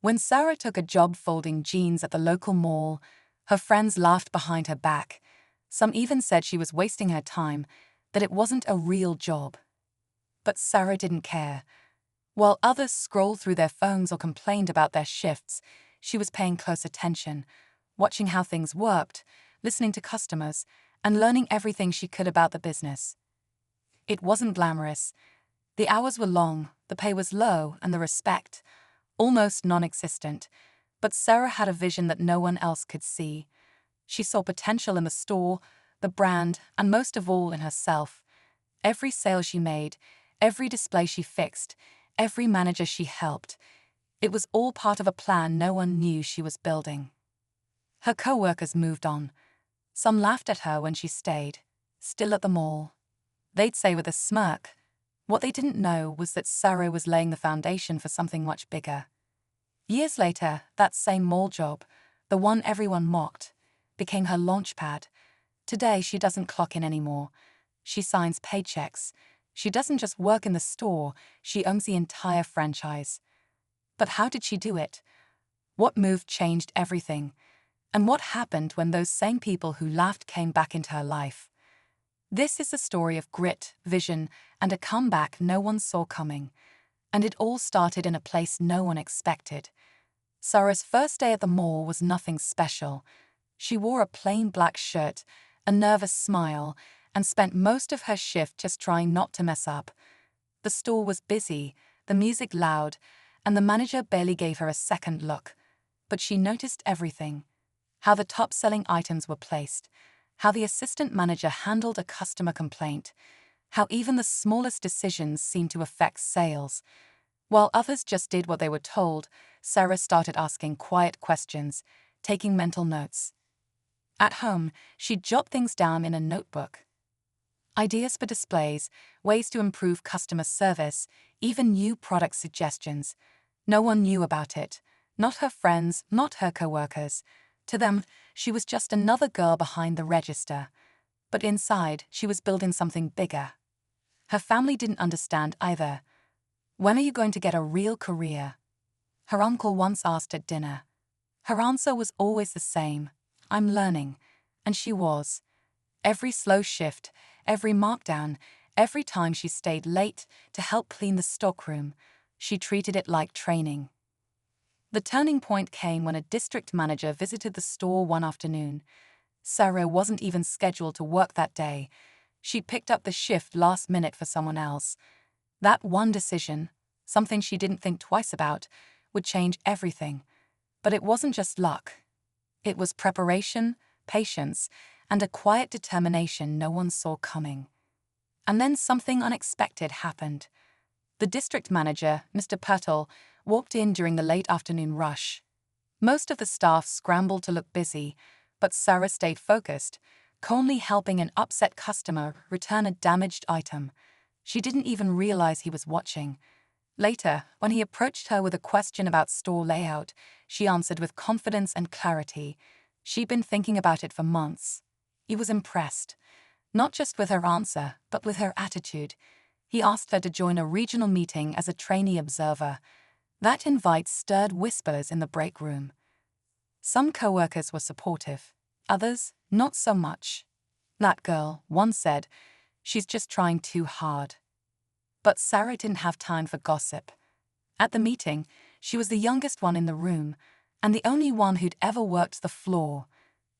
When Sarah took a job folding jeans at the local mall, her friends laughed behind her back. Some even said she was wasting her time, that it wasn't a real job. But Sarah didn't care. While others scrolled through their phones or complained about their shifts, she was paying close attention, watching how things worked, listening to customers, and learning everything she could about the business. It wasn't glamorous. The hours were long, the pay was low, and the respect almost non-existent. But Sarah had a vision that no one else could see. She saw potential in the store, the brand, and most of all in herself. Every sale she made, every display she fixed, every manager she helped, it was all part of a plan no one knew she was building. Her co-workers moved on. Some laughed at her when she stayed, still at the mall. They'd say with a smirk, what they didn't know was that Sarah was laying the foundation for something much bigger. Years later, that same mall job, the one everyone mocked, became her launchpad. Today, she doesn't clock in anymore. She signs paychecks. She doesn't just work in the store, she owns the entire franchise. But how did she do it? What move changed everything? And what happened when those same people who laughed came back into her life? This is a story of grit, vision, and a comeback no one saw coming. And it all started in a place no one expected. Sarah's first day at the mall was nothing special. She wore a plain black shirt, a nervous smile, and spent most of her shift just trying not to mess up. The store was busy, the music loud, and the manager barely gave her a second look. But she noticed everything. How the top-selling items were placed, how the assistant manager handled a customer complaint, how even the smallest decisions seemed to affect sales. While others just did what they were told, Sarah started asking quiet questions, taking mental notes. At home, she'd jot things down in a notebook. Ideas for displays, ways to improve customer service, even new product suggestions. No one knew about it. Not her friends, not her coworkers. To them, she was just another girl behind the register. But inside, she was building something bigger. Her family didn't understand either. When are you going to get a real career? Her uncle once asked at dinner. Her answer was always the same. I'm learning. And she was. Every slow shift, every markdown, every time she stayed late to help clean the stockroom, she treated it like training. The turning point came when a district manager visited the store one afternoon. Sarah wasn't even scheduled to work that day. She picked up the shift last minute for someone else. That one decision, something she didn't think twice about, would change everything. But it wasn't just luck. It was preparation, patience, and a quiet determination no one saw coming. And then something unexpected happened. The district manager, Mr. Purtle, walked in during the late afternoon rush. Most of the staff scrambled to look busy, but Sarah stayed focused, calmly helping an upset customer return a damaged item. She didn't even realize he was watching. Later, when he approached her with a question about store layout, she answered with confidence and clarity. She'd been thinking about it for months. He was impressed, not just with her answer, but with her attitude. He asked her to join a regional meeting as a trainee observer. That invite stirred whispers in the break room. Some coworkers were supportive, others not so much. That girl, one said, she's just trying too hard. But Sarah didn't have time for gossip. At the meeting, she was the youngest one in the room, and the only one who'd ever worked the floor.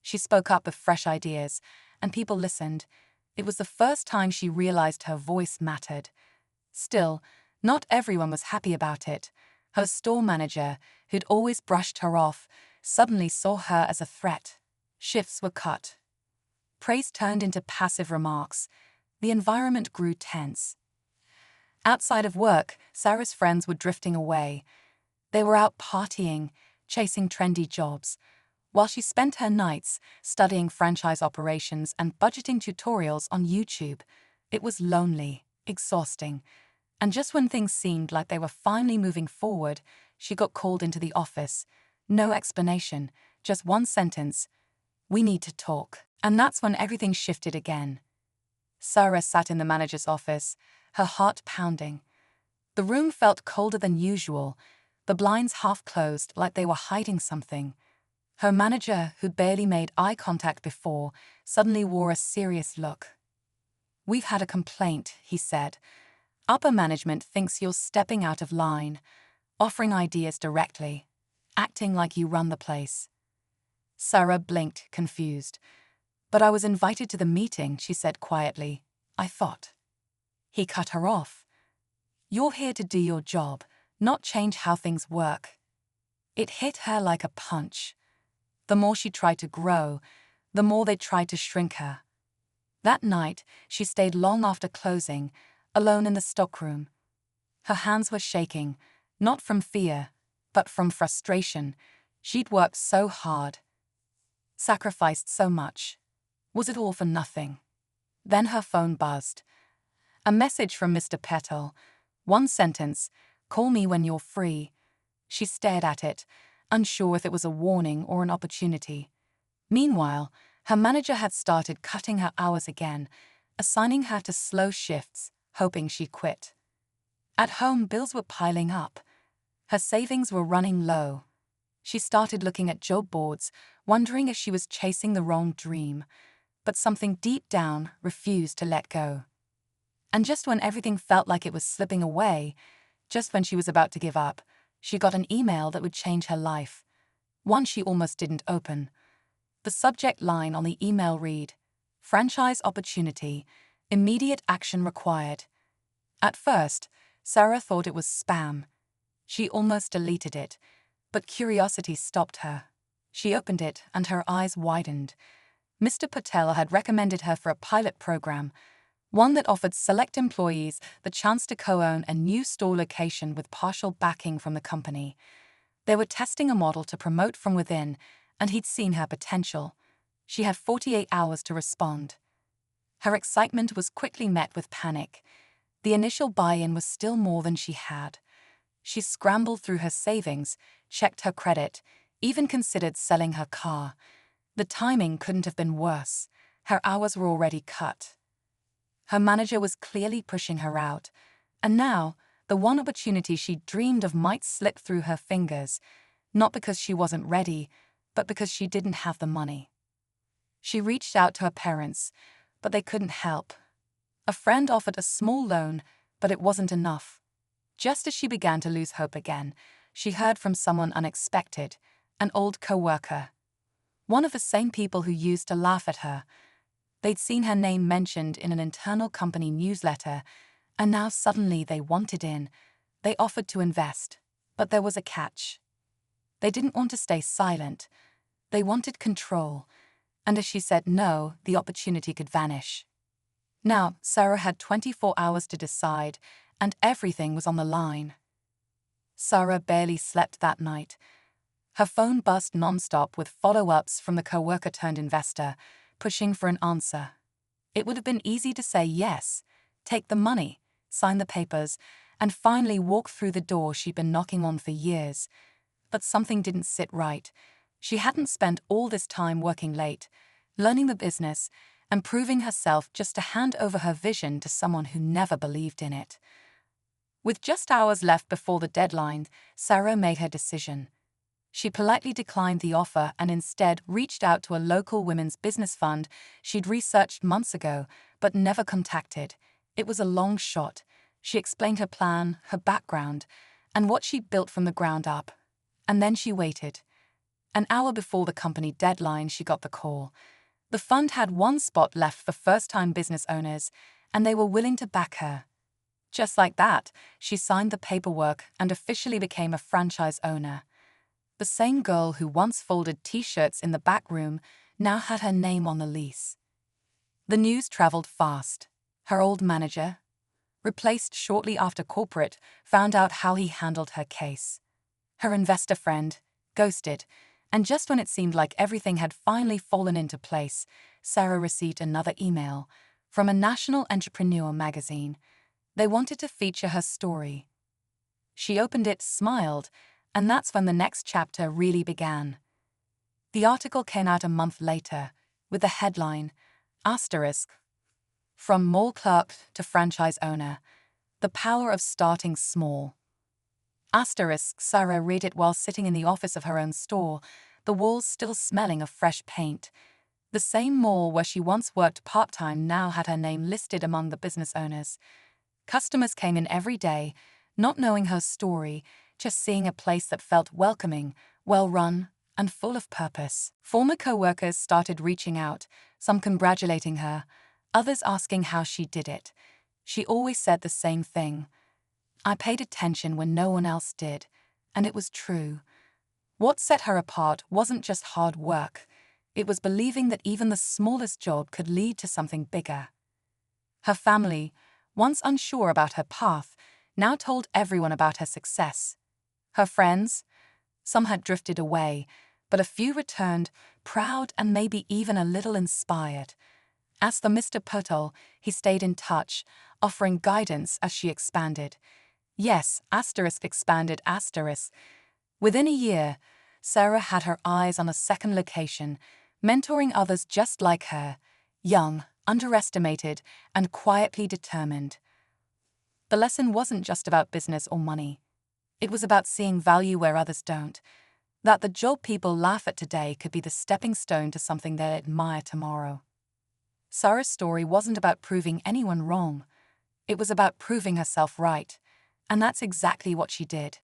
She spoke up with fresh ideas, and people listened. It was the first time she realized her voice mattered. Still, not everyone was happy about it. Her store manager, who'd always brushed her off, suddenly saw her as a threat. Shifts were cut. Praise turned into passive remarks. The environment grew tense. Outside of work, Sarah's friends were drifting away. They were out partying, chasing trendy jobs, while she spent her nights studying franchise operations and budgeting tutorials on YouTube. It was lonely, exhausting. And just when things seemed like they were finally moving forward, she got called into the office. No explanation, just one sentence. We need to talk. And that's when everything shifted again. Sarah sat in the manager's office, her heart pounding. The room felt colder than usual. the blinds half closed like they were hiding something. Her manager, who'd barely made eye contact before, suddenly wore a serious look. "We've had a complaint," he said. "Upper management thinks you're stepping out of line, offering ideas directly, acting like you run the place." Sarah blinked, confused. "But I was invited to the meeting," she said quietly. "I thought." He cut her off. "You're here to do your job, not change how things work." It hit her like a punch. The more she tried to grow, the more they tried to shrink her. That night, she stayed long after closing, alone in the stockroom. Her hands were shaking, not from fear, but from frustration. She'd worked so hard, sacrificed so much. Was it all for nothing? Then her phone buzzed. A message from Mr. Petal. One sentence, "Call me when you're free." She stared at it, unsure if it was a warning or an opportunity. Meanwhile, her manager had started cutting her hours again, assigning her to slow shifts, hoping she'd quit. At home, bills were piling up. Her savings were running low. She started looking at job boards, wondering if she was chasing the wrong dream, but something deep down refused to let go. And just when everything felt like it was slipping away, just when she was about to give up, she got an email that would change her life. One she almost didn't open. The subject line on the email read, "Franchise opportunity, immediate action required." At first, Sarah thought it was spam. She almost deleted it, but curiosity stopped her. She opened it and her eyes widened. Mr. Patel had recommended her for a pilot program, one that offered select employees the chance to co-own a new store location with partial backing from the company. They were testing a model to promote from within, and he'd seen her potential. She had 48 hours to respond. Her excitement was quickly met with panic. The initial buy-in was still more than she had. She scrambled through her savings, checked her credit, even considered selling her car. The timing couldn't have been worse. Her hours were already cut. Her manager was clearly pushing her out, and now the one opportunity she dreamed of might slip through her fingers, not because she wasn't ready, but because she didn't have the money. She reached out to her parents, but they couldn't help. A friend offered a small loan, but it wasn't enough. Just as she began to lose hope again, she heard from someone unexpected, an old co-worker. One of the same people who used to laugh at her. They'd seen her name mentioned in an internal company newsletter, and now suddenly they wanted in. They offered to invest, but there was a catch. They didn't want to stay silent. They wanted control, and if she said no, the opportunity could vanish. Now, Sarah had 24 hours to decide, and everything was on the line. Sarah barely slept that night. Her phone buzzed nonstop with follow-ups from the co-worker turned investor, pushing for an answer. It would have been easy to say yes, take the money, sign the papers, and finally walk through the door she'd been knocking on for years. But something didn't sit right. She hadn't spent all this time working late, learning the business, and proving herself just to hand over her vision to someone who never believed in it. With just hours left before the deadline, Sarah made her decision. She politely declined the offer and instead reached out to a local women's business fund she'd researched months ago, but never contacted. It was a long shot. She explained her plan, her background, and what she'd built from the ground up. And then she waited. An hour before the company deadline, she got the call. The fund had one spot left for first-time business owners, and they were willing to back her. Just like that, she signed the paperwork and officially became a franchise owner. The same girl who once folded t-shirts in the back room now had her name on the lease. The news traveled fast. Her old manager, replaced shortly after corporate, found out how he handled her case. Her investor friend, ghosted, and just when it seemed like everything had finally fallen into place, Sarah received another email from a national entrepreneurial magazine. They wanted to feature her story. She opened it, smiled, and that's when the next chapter really began. The article came out a month later, with the headline, asterisk, "From mall clerk to franchise owner, the power of starting small." Sarah read it while sitting in the office of her own store, the walls still smelling of fresh paint. The same mall where she once worked part-time now had her name listed among the business owners. Customers came in every day, not knowing her story, just seeing a place that felt welcoming, well-run, and full of purpose. Former co-workers started reaching out, some congratulating her, others asking how she did it. She always said the same thing. "I paid attention when no one else did," and it was true. What set her apart wasn't just hard work. It was believing that even the smallest job could lead to something bigger. Her family, once unsure about her path, now told everyone about her success. Her friends, some had drifted away, but a few returned, proud and maybe even a little inspired. As for Mr. Purtle, he stayed in touch, offering guidance as she expanded. Yes, expanded. Within a year, Sarah had her eyes on a second location, mentoring others just like her, young, underestimated, and quietly determined. The lesson wasn't just about business or money. It was about seeing value where others don't, that the job people laugh at today could be the stepping stone to something they admire tomorrow. Sarah's story wasn't about proving anyone wrong. It was about proving herself right, and that's exactly what she did.